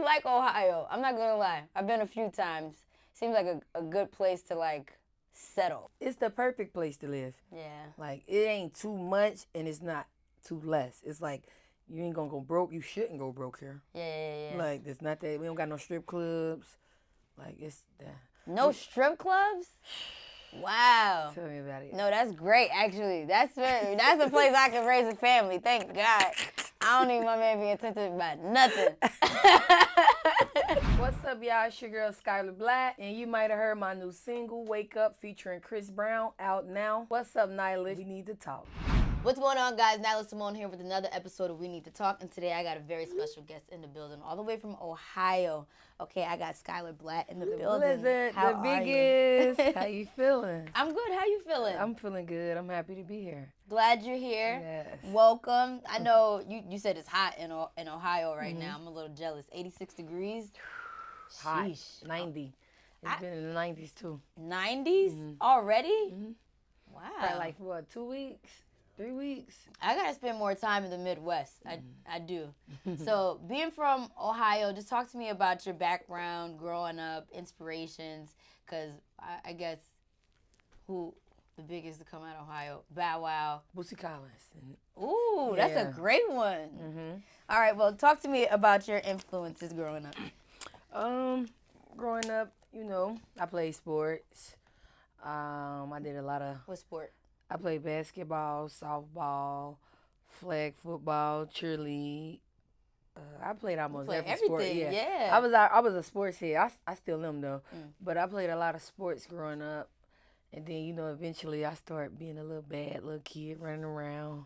actually like Ohio. I'm not gonna lie. I've been a few times. Seems like a good place to like settle. It's the perfect place to live. Yeah. Like, it ain't too much and it's not too less. It's like, you ain't gonna go broke. You shouldn't go broke here. Yeah. Like, it's not that. We don't got no strip clubs. Like, it's that. No strip clubs? Wow. Tell me about it. No, that's great, actually. That's a place I can raise a family. Thank God. I don't need my man being tempted by nothing. What's up, y'all? It's your girl, Skylar Blatt. And you might have heard my new single, Wake Up, featuring Chris Brown, out now. What's up, Nyla? We need to talk. What's going on, guys? Nyla Symone here with another episode of We Need to Talk. And today I got a very special guest in the building, all the way from Ohio. Okay, I got Skylar Blatt in the building. Blizzard, How the are biggest. you? How you feeling? I'm good. How you feeling? I'm feeling good. I'm happy to be here. Glad you're here. Yes. Welcome. I know you said it's hot in Ohio right now. I'm a little jealous. 86 degrees. Hot. Sheesh. 90. It's been in the 90s too. 90s already? Wow. Probably like, what, 2 weeks? 3 weeks? I gotta spend more time in the Midwest. I do. So being from Ohio, just talk to me about your background, growing up, inspirations, because I guess who the biggest to come out of Ohio? Bow Wow. Bootsy Collins. Ooh, that's a great one. All right, well, talk to me about your influences growing up. Growing up, you know, I played sports. I did a lot of... What sport? I played basketball, softball, flag football, cheerlead. I played almost every sport. Yeah. I was a sports head. I still am though. But I played a lot of sports growing up. And then, you know, eventually I started being a little bad little kid running around,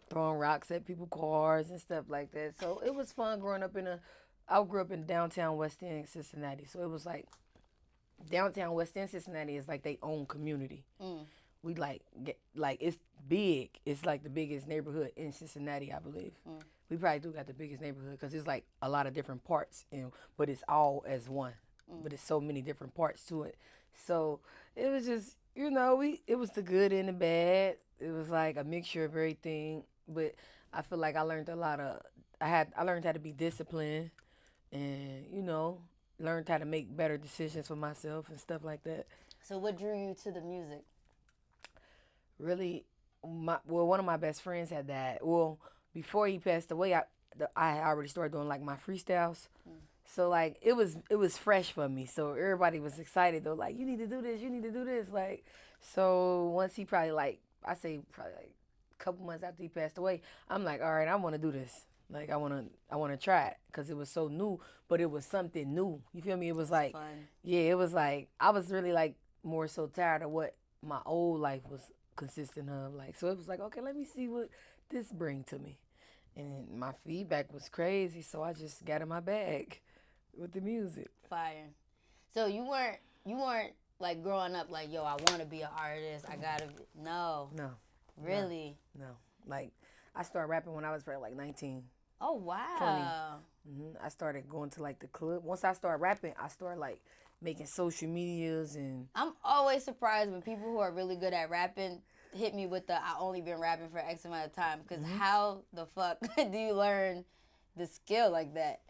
throwing rocks at people's cars and stuff like that. So it was fun growing up I grew up in downtown West End, Cincinnati. So it was like, downtown West End, Cincinnati is like their own community. We it's big. It's like the biggest neighborhood in Cincinnati, I believe. We probably do got the biggest neighborhood because it's like a lot of different parts, but it's all as one. But it's so many different parts to it. So it was just, you know, it was the good and the bad. It was like a mixture of everything. But I feel like I learned a lot of, I learned how to be disciplined and, you know, learned how to make better decisions for myself and stuff like that. So what drew you to the music? Really, one of my best friends had died. Well, before he passed away, I had already started doing like my freestyles. So like it was fresh for me. So everybody was excited. They were like, you need to do this, you need to do this. Like, so once he probably like a couple months after he passed away, I'm like, all right, I want to do this. Like I want to try it because it was so new, but it was something new. You feel me? It was like, fun. Yeah, it was like I was really like more so tired of what my old life was consisting of. Like, so it was like, okay, let me see what this bring to me. And my feedback was crazy, so I just got in my bag with the music. Fire. So you weren't like growing up like, yo, I want to be an artist. I gotta be. No. Really? No. Like I started rapping when I was probably like 19. Oh wow. 20. I started going to like the club. Once I started rapping, I started like making social medias and... I'm always surprised when people who are really good at rapping hit me with I only been rapping for X amount of time. Because how the fuck do you learn the skill like that?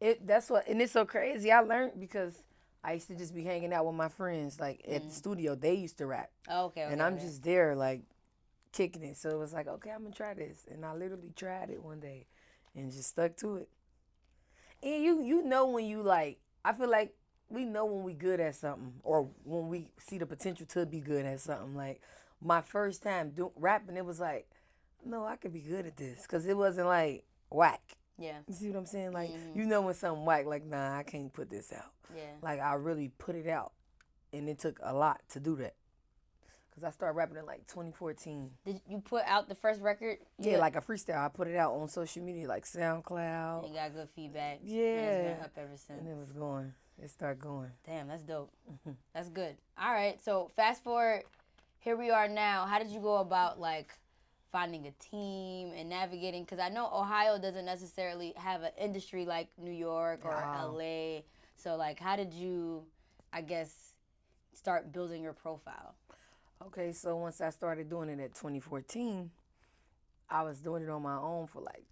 And it's so crazy. I learned because I used to just be hanging out with my friends. Like at the studio, they used to rap. Okay. And I'm just there like kicking it. So it was like, okay, I'm going to try this. And I literally tried it one day and just stuck to it. And you know when you like, I feel like we know when we good at something or when we see the potential to be good at something. Like my first time rapping, it was like, no, I could be good at this because it wasn't like whack. Yeah. You see what I'm saying? Like, you know when something whack, like, nah, I can't put this out. Yeah. Like, I really put it out. And it took a lot to do that. Because I started rapping in like 2014. Did you put out the first record? Yeah, like a freestyle. I put it out on social media, like SoundCloud. You got good feedback. Yeah. And it's been up ever since. And it was going. It started going. Damn, that's dope. That's good. All right, so fast forward, here we are now. How did you go about like finding a team and navigating? Because I know Ohio doesn't necessarily have an industry like New York or LA. So like, how did you, I guess, start building your profile? Okay, so once I started doing it at 2014, I was doing it on my own for like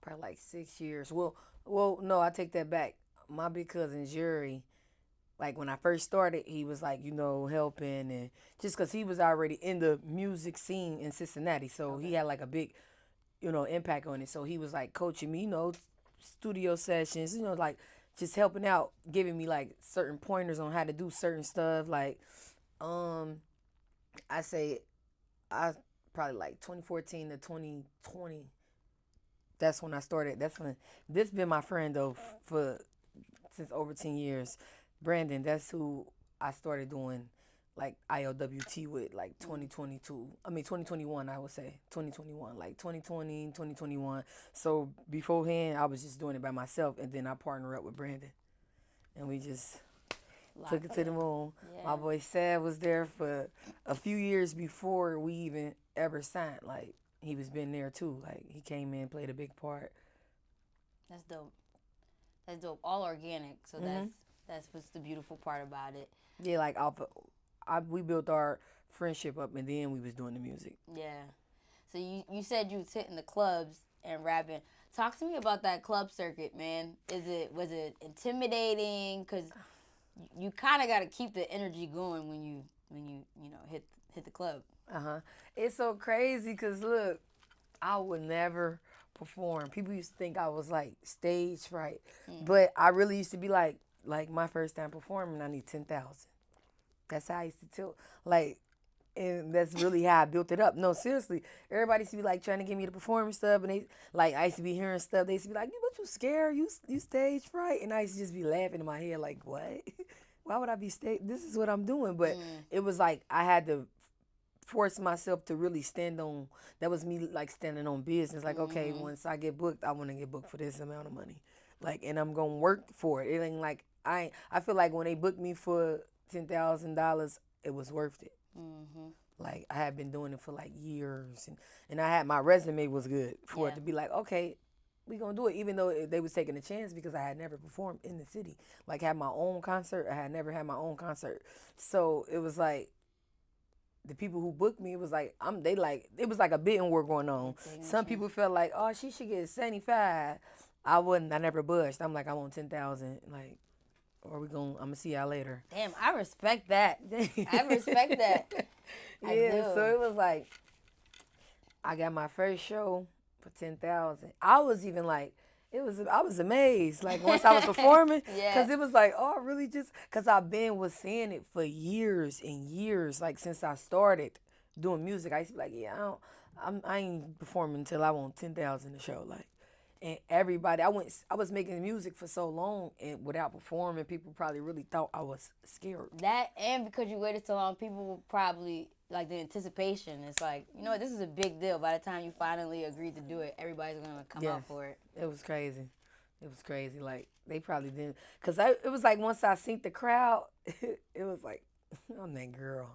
probably like 6 years. No, I take that back. My big cousin Jerry, like when I first started, he was like, helping and just because he was already in the music scene in Cincinnati, so he Okay. had like a big, impact on it. So he was like coaching me, studio sessions, like just helping out, giving me like certain pointers on how to do certain stuff. Like, um, I say I probably like 2014 to 2020. That's when I started. That's when this been my friend though for since over 10 years. Brandon, that's who I started doing like ILWT with like 2022. I mean 2021 I would say. 2021, like 2020, 2021. So beforehand I was just doing it by myself and then I partnered up with Brandon. And we just took it Locked to the in. moon. Yeah. My boy Sad was there for a few years before we even ever signed. Like he was been there too. Like he came in, played a big part. That's dope. That's dope. All organic. So that's what's the beautiful part about it. Yeah, like we built our friendship up, and then we was doing the music. Yeah. So you said you was hitting the clubs and rapping. Talk to me about that club circuit, man. Was it intimidating? Cause you kind of got to keep the energy going when you hit the club. It's so crazy because look, I would never perform. People used to think I was like stage fright, but I really used to be like my first time performing, I need 10,000. That's how I used to tell. Like, and that's really how I built it up. No, seriously, everybody used to be like trying to get me to perform and stuff, and they like I used to be hearing stuff. They used to be like, "What you scared? You stage fright?" And I used to just be laughing in my head like, "What? Why would I be stage? This is what I'm doing." But it was like I had to force myself to really stand on. That was me like standing on business. Like, okay, once I get booked, I want to get booked for this amount of money. Like, and I'm gonna work for it. It ain't like I feel like when they booked me for $10,000, it was worth it. Like I had been doing it for like years, and I had my resume was good for it to be like, okay, we gonna do it. Even though they was taking a chance because I had never performed in the city, like had my own concert. I had never had my own concert, so it was like the people who booked me, it was like it was like a bidding war going on. Some people felt like, oh, she should get 75. I never budged. I'm like, I want 10,000. Like, or I'm gonna see y'all later. Damn, I respect that. I respect that. I do. So it was like I got my first show for 10,000. I was even like, I was amazed. Like once I was performing, because it was like, oh, really? Just because I've been was saying it for years and years. Like since I started doing music, I used to be like, yeah, I ain't performing until I want 10,000 a show. Like, and everybody, I was making music for so long and without performing, people probably really thought I was scared. That and because you waited so long, people will probably like the anticipation. It's like, you know what, this is a big deal. By the time you finally agreed to do it, everybody's gonna come out for it. It was crazy. It was crazy. Like they probably didn't, cause it was like once I seen the crowd, it was like, I'm that girl.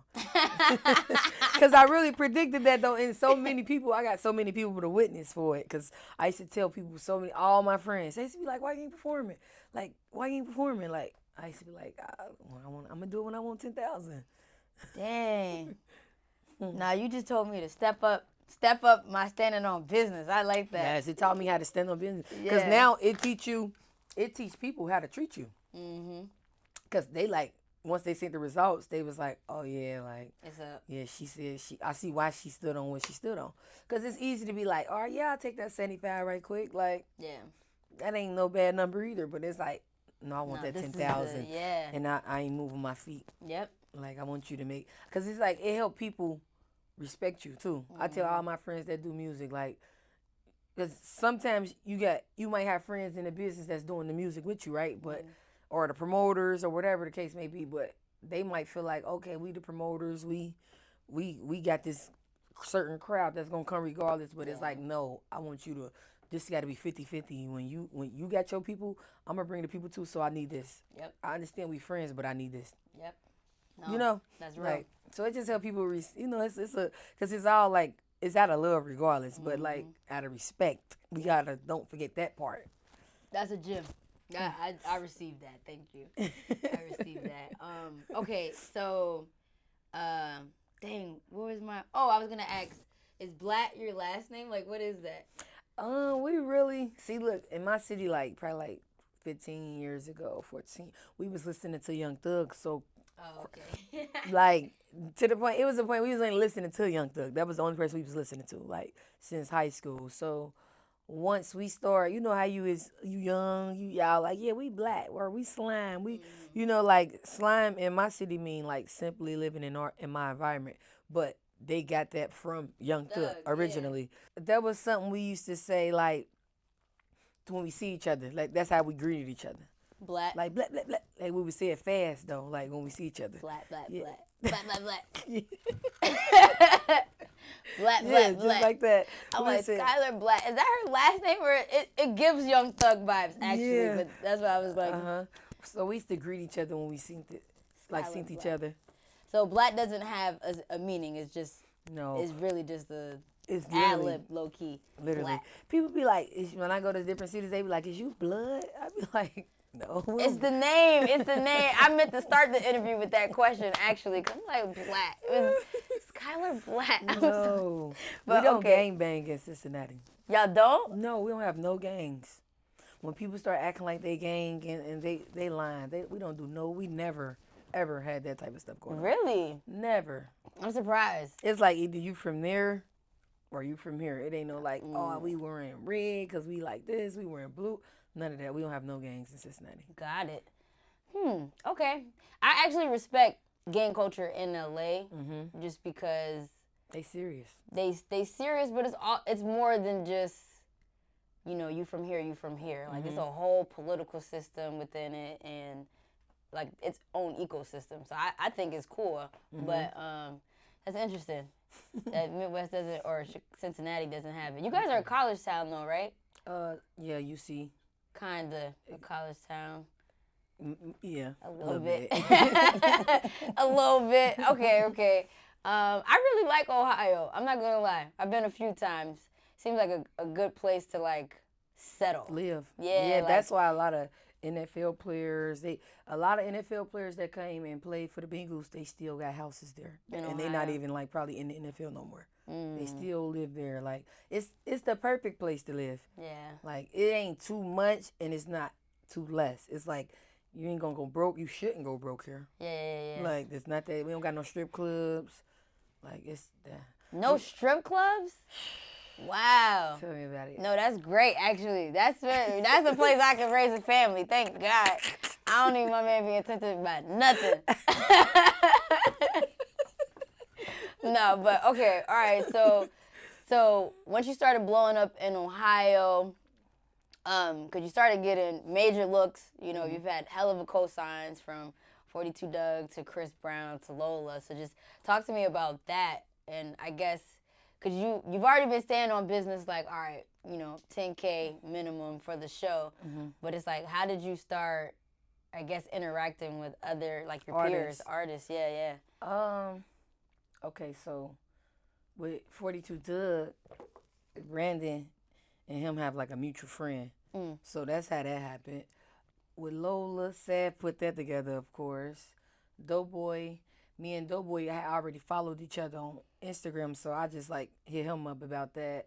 Because I really predicted that though, and I got so many people to witness for it. Because I used to tell people, all my friends, they used to be like, why you ain't performing? Like, why you ain't performing? Like, I used to be like, I'm going to do it when I want 10,000. Dang. Now you just told me to step up my standing on business. I like that. Yes, it taught me how to stand on business. Because now it teach people how to treat you. Because they like, once they seen the results, they was like, oh yeah, like, it's up. Yeah, she said I see why she stood on what she stood on. Because it's easy to be like, all right, yeah, I'll take that 75 right quick. Like, that ain't no bad number either. But it's like, no, I want that 10,000. Yeah. And I ain't moving my feet. Yep. Like, I want you to make, because it's like, it help people respect you too. I tell all my friends that do music, like, because sometimes you might have friends in the business that's doing the music with you, right? But or the promoters or whatever the case may be, but they might feel like, okay, we the promoters, we got this certain crowd that's gonna come regardless, but it's like, no, I want you to, this got to be 50-50. When you got your people, I'm gonna bring the people too, so I need this. Yep. I understand we friends, but I need this. Yep. No, that's real. Like, so it just help people, it's because it's all like, it's out of love regardless, but like out of respect, we gotta, don't forget that part. That's a gem. I received that. Thank you. I received that. Okay, so, dang, what was I was gonna ask, is Blatt your last name? Like, what is that? We really see. Look, in my city, like probably like 15 years ago, 14, we was listening to Young Thug. So, Oh, okay. like, to the point, it was the point we was only listening to Young Thug. That was the only person we was listening to, like, since high school. So, once we start, you know how you young, y'all like, yeah, we black or we slime. Like slime in my city mean like simply living in my environment. But they got that from Young Thug Thug, yeah. originally. That was something we used to say like when we see each other. Like that's how we greeted each other. Black, Like blah blah blah. Like we would say it fast though. Like when we see each other. black, black, Yeah. black, black, black, black. Yeah, Black, yeah, black, just black. like that. I'm We would like, say, Skylar Blatt. Is that her last name or it gives Young Thug vibes actually? yeah. But that's why I was like, So we used to greet each other when we Skylar seen each Blatt. other. So Blatt doesn't have a meaning. No, It's really just a it's ad literally lib, low key. literally. Blatt. People be like, when I go to different cities, they be like, "Is you blood?" I be like, "No." It's the name. It's the name. I meant to start the interview with that question actually. 'Cause I'm like Blatt. It was Skylar Blatt. I was like, No, but we don't okay. gang bang in Cincinnati. Y'all don't? No, we don't have no gangs. When people start acting like they gang and they lying, we don't do no. We never ever had that type of stuff going on. Really? Never. I'm surprised. It's like either you from there or you from here. It ain't no like, oh, we wearing red because we like this. We wearing blue. None of that. We don't have no gangs in Cincinnati. Got it. Okay. I actually respect gang culture in LA just because They serious. they serious, but it's more than just you from here, you from here. Like it's a whole political system within it and like its own ecosystem. So I think it's cool, but that's interesting that Midwest doesn't or Cincinnati doesn't have it. You guys are a college town though, right? Yeah, you see. Kinda a college town. Yeah. A little bit. A little bit. Okay. I really like Ohio. I'm not gonna lie. I've been a few times. Seems like a good place to like settle. Live. Yeah, like, that's why a lot of NFL players, that came and played for the Bengals, they still got houses there. And they're not even like probably in the NFL no more. They still live there. Like it's the perfect place to live. Yeah. Like it ain't too much and it's not too less. It's like you ain't gonna go broke. You shouldn't go broke here. Yeah. Like it's not that we don't got no strip clubs. Like it's no strip clubs? Wow. Tell me about it. No, that's great actually. That's a place I can raise a family. Thank God. I don't need my man being tempted by nothing. No, but okay, all right. So once you started blowing up in Ohio, because you started getting major looks, you've had hell of a cosigns from 42 Doug to Chris Brown to Lola. So just talk to me about that. And I guess, because you've already been staying on business, like, all right, 10K minimum for the show. But it's like, how did you start, I guess, interacting with other, like your peers, artists? Yeah. Okay, so with 42 Doug, Brandon and him have like a mutual friend. So that's how that happened. With Lola, Sad put that together, of course. Doughboy, me and Doughboy had already followed each other on Instagram, so I just like hit him up about that.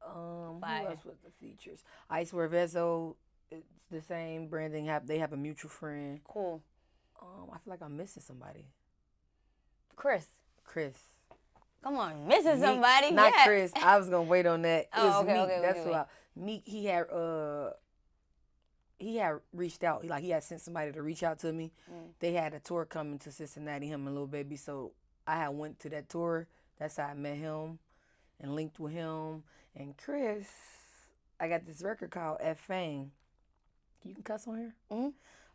Who else was the features? Icewear Vezo, it's the same. Brandon they have a mutual friend. Cool. I feel like I'm missing somebody. Chris. Come on, missing somebody. Not yeah. Chris. I was gonna wait on that. Oh, okay, Meek. okay, That's okay, who Meek. He had reached out. He had sent somebody to reach out to me. They had a tour coming to Cincinnati, him and Lil Baby. So I had went to that tour. That's how I met him and linked with him. And Chris, I got this record called F Fame. You can cuss on here? Mm-hmm.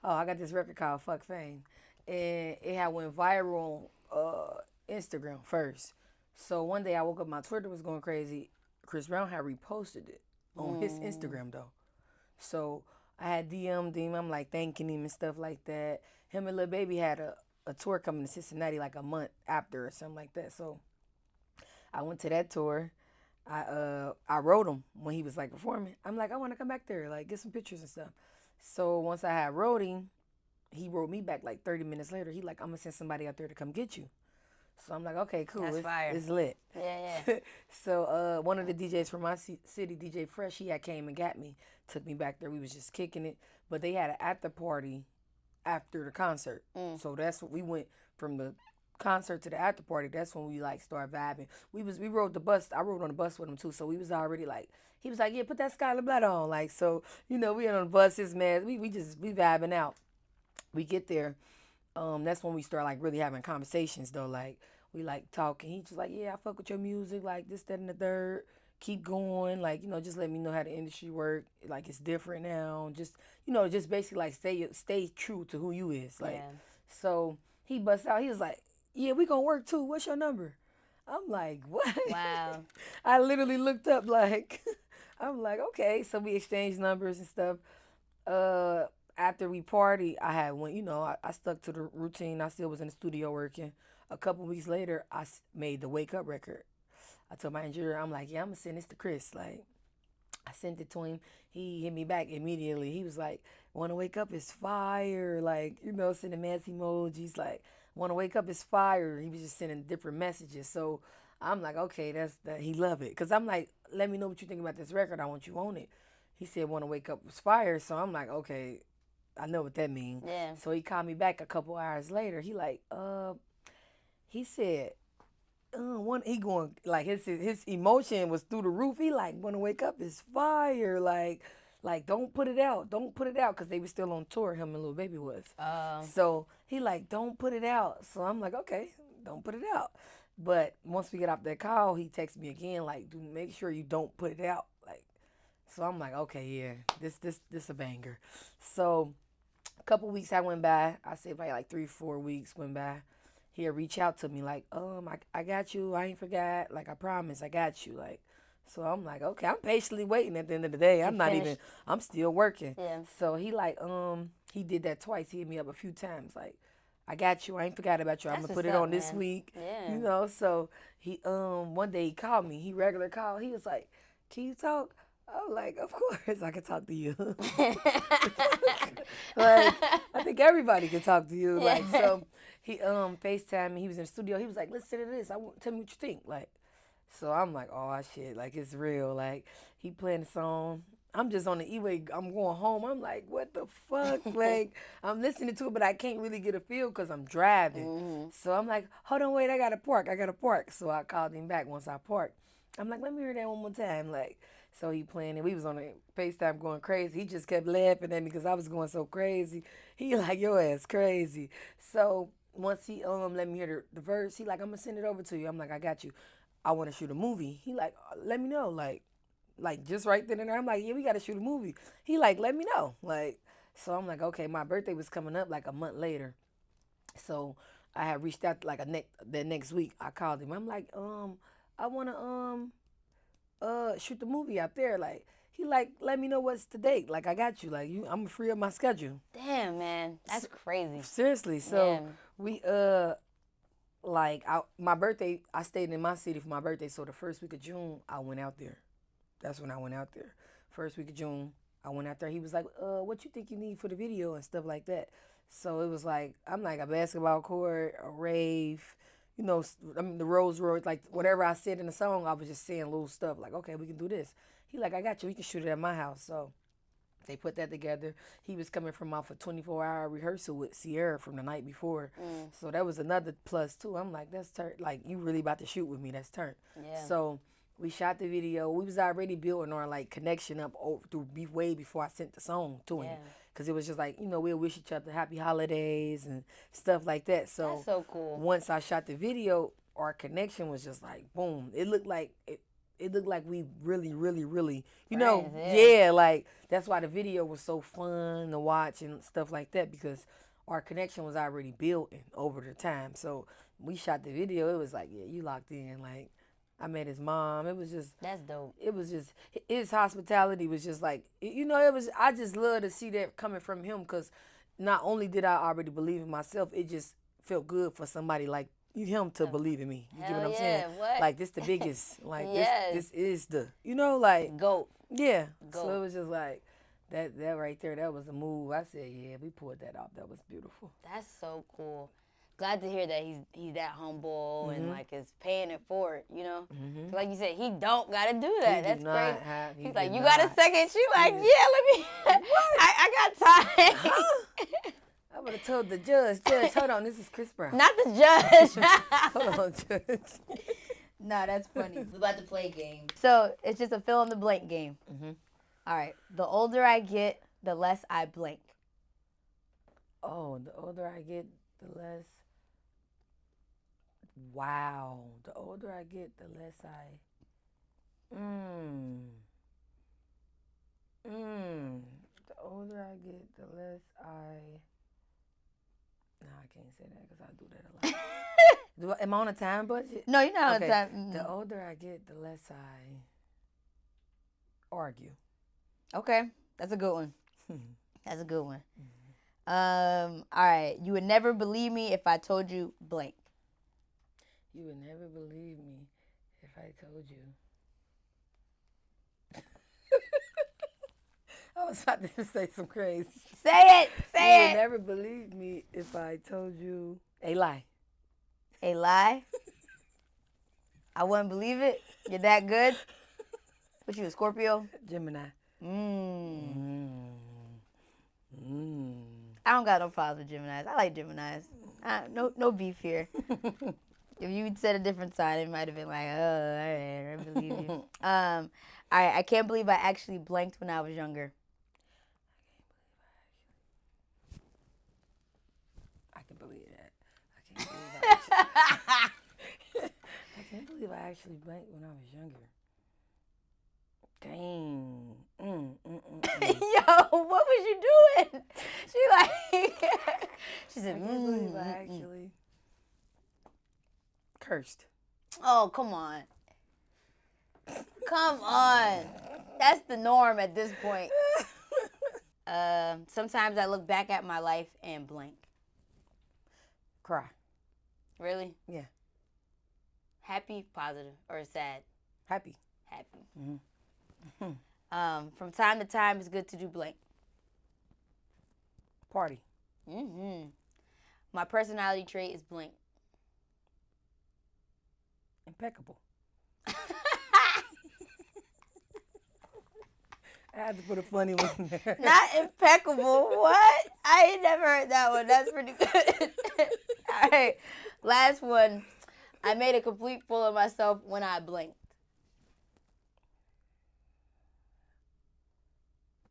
Oh, I got this record called Fuck Fame. And it had went viral on Instagram first. So one day I woke up, my Twitter was going crazy. Chris Brown had reposted it on his Instagram though. So I had DM'd him. I'm like thanking him and stuff like that. Him and Lil Baby had a tour coming to Cincinnati like a month after or something like that. So I went to that tour. I wrote him when he was like performing. I'm like, I want to come back there, like get some pictures and stuff. So once I had wrote him, he wrote me back like 30 minutes later. He like, I'm gonna send somebody out there to come get you. So I'm like, okay, cool. That's fire. It's lit. Yeah, yeah. So one of the DJs from my city, DJ Fresh, he had came and got me, took me back there. We was just kicking it, but they had an after party after the concert. So that's what we went from the concert to the after party. That's when we like started vibing. We rode the bus. I rode on the bus with him too. So we was already like, he was like, yeah, put that Skylar Blatt on. Like, so we on the bus, his man. We vibing out. We get there. That's when we start like really having conversations though. Like we like talking. He just like, yeah, I fuck with your music, like this, that, and the third. Keep going, like just let me know how the industry work. Like it's different now. Just basically like stay true to who you is. Like, Yeah. so he busts out. He was like, yeah, we gonna work too. What's your number? I'm like, what? Wow. I literally looked up like, I'm like, okay. So we exchanged numbers and stuff. Uh, After we party, I had went. I stuck to the routine. I still was in the studio working. A couple weeks later, made the Wake Up record. I told my engineer, I'm like, yeah, I'm gonna send this to Chris. Like, I sent it to him. He hit me back immediately. He was like, "Wanna wake up is fire." Like, sending mass emojis. Like, "Wanna wake up is fire." He was just sending different messages. So I'm like, okay, that's that. He love it. Cause I'm like, let me know what you think about this record. I want you on it. He said, "Wanna wake up was fire." So I'm like, okay, I know what that means. Yeah. So he called me back a couple hours later. He said, one he going like his emotion was through the roof. He like, "Wanna wake up is fire." Like don't put it out, don't put it out, because they were still on tour. Him and Lil Baby was. So he like, don't put it out. So I'm like, okay, don't put it out. But once we get off that call, he texts me again like, "Do make sure you don't put it out." Like, so I'm like, okay, yeah, this a banger. So a couple weeks I went by. I say probably like 3 4 weeks went by. He'll reach out to me like, I got you. I ain't forgot. Like, I promise, I got you. Like, so I'm like, okay, I'm patiently waiting. At the end of the day, To finish. I'm still working. Yeah. So he did that twice. He hit me up a few times like, I got you. I ain't forgot about you. I'm That's gonna put what's it up, on this man. week. Yeah. So he one day he called me. He regular called. He was like, "Can you talk?" I'm like, "Of course I can talk to you." Like, I think everybody can talk to you. Like, Yeah. so he FaceTime me. He was in the studio. He was like, "Listen to this. Tell me what you think." Like, so I'm like, "Oh shit, like it's real." Like, he playing the song. I'm just on the E-way. I'm going home. I'm like, "What the fuck?" Like, I'm listening to it, but I can't really get a feel because I'm driving. So I'm like, "Hold on, wait. I gotta park. I gotta park." So I called him back once I parked. I'm like, "Let me hear that one more time." Like, so he playing it. We was on a FaceTime going crazy. He just kept laughing at me because I was going so crazy. He like, "Your ass crazy." So once he let me hear the verse, he like, "I'm gonna send it over to you." I'm like, "I got you. I want to shoot a movie." He like, "Let me know." Like just right then and there. I'm like, "Yeah, we gotta shoot a movie." He like, "Let me know." Like, so I'm like, okay. My birthday was coming up like a month later, so I had reached out like the next week. I called him. I'm like, I wanna shoot the movie out there. Like, he like, "Let me know what's the date. Like, I got you. Like, I'm free up my schedule." Damn, man. That's crazy. Seriously. Yeah. So we my birthday, I stayed in my city for my birthday. So the first week of June, I went out there. That's when I went out there. First week of June, I went out there. He was like, "What you think you need for the video and stuff like that?" So it was like, I'm like, a basketball court, a rave, I mean, the Rose Royce, like whatever I said in the song, I was just saying little stuff like, "Okay, we can do this." He like, "I got you. We can shoot it at my house." So they put that together. He was coming from off a 24-hour rehearsal with Sierra from the night before. So that was another plus too. I'm like, that's turn. Like, you really about to shoot with me. That's turn. Yeah. So we shot the video. We was already building our like connection up way before I sent the song to him. Yeah. Cause it was just like, we'll wish each other happy holidays and stuff like that. So That's so cool. once I shot the video, our connection was just like boom. It looked like it looked like we really, really, really, Friends, yeah. yeah, like that's why the video was so fun to watch and stuff like that, because our connection was already building over the time. So we shot the video, it was like, yeah, you locked in. Like, I met his mom. That's dope. It was just, his hospitality was just like, it was, I just love to see that coming from him, because not only did I already believe in myself, it just felt good for somebody like him to believe in me. You get what I'm saying? What? Like, this the biggest. Like, Yes. this is the, like, Goat. yeah. Goat. So it was just like, that right there, that was a move. I said, yeah, we pulled that off. That was beautiful. That's so cool. Glad to hear that he's that humble and like is paying it forward, you know. Like you said, he don't gotta do that. That's crazy. He's like, you got a second? She like, yeah, let me. I got time. I would have told the judge, hold on, this is Chris Brown. Not the judge. Hold on, judge. Nah, that's funny. We're about to play a game. So it's just a fill in the blank game. All right. The older I get, the less I blank. Oh, the older I get, the less. Wow. The older I get, the less I. The older I get, the less I. No, I can't say that because I do that a lot. Am I on a time budget? No, you're not on a time. The older I get, the less I argue. Okay. That's a good one. That's a good one. All right. You would never believe me if I told you blank. You would never believe me if I told you. I was about to say some crazy. Say it. You would never believe me if I told you a lie. A lie? I wouldn't believe it. You're that good? What you, a Scorpio? Gemini. I don't got no problems with Geminis. I like Geminis. No beef here. If you said a different sign, it might have been like, oh, all right, I believe you. All right, I can't believe I actually blanked when I was younger. I can believe that. I can't believe I actually blanked when I was younger. Dang. Yo, what was you doing? She said, I can't believe I actually cursed. Oh, come on. Come on. That's the norm at this point. Sometimes I look back at my life and blank. Cry. Really? Yeah. Happy, positive, or sad? Happy. Happy. From time to time, it's good to do blank. Party. My personality trait is blank. Impeccable. I had to put a funny one in there. Not impeccable. What? I ain't never heard that one. That's pretty good. All right. Last one. I made a complete fool of myself when I blinked.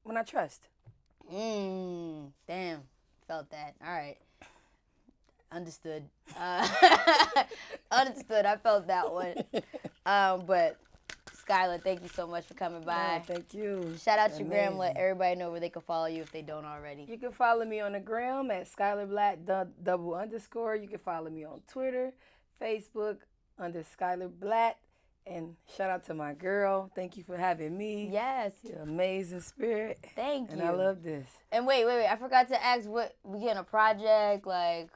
When I trust. Damn. Felt that. All right. Understood. Understood. I felt that one. But Skylar, thank you so much for coming by. Oh, thank you. Shout out your gram. Let everybody know where they can follow you if they don't already. You can follow me on the gram at Skylar Blatt _. You can follow me on Twitter, Facebook under Skylar Blatt. And shout out to my girl. Thank you for having me. Yes. You're an amazing spirit. Thank you. And I love this. And wait. I forgot to ask, what we getting a project like?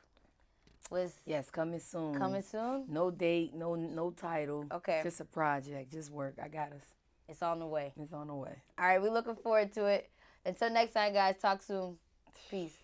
Yes, coming soon. Coming soon? No date, no title. Okay. Just a project, just work. I got us. It's on the way. It's on the way. All right, we're looking forward to it. Until next time, guys. Talk soon. Peace.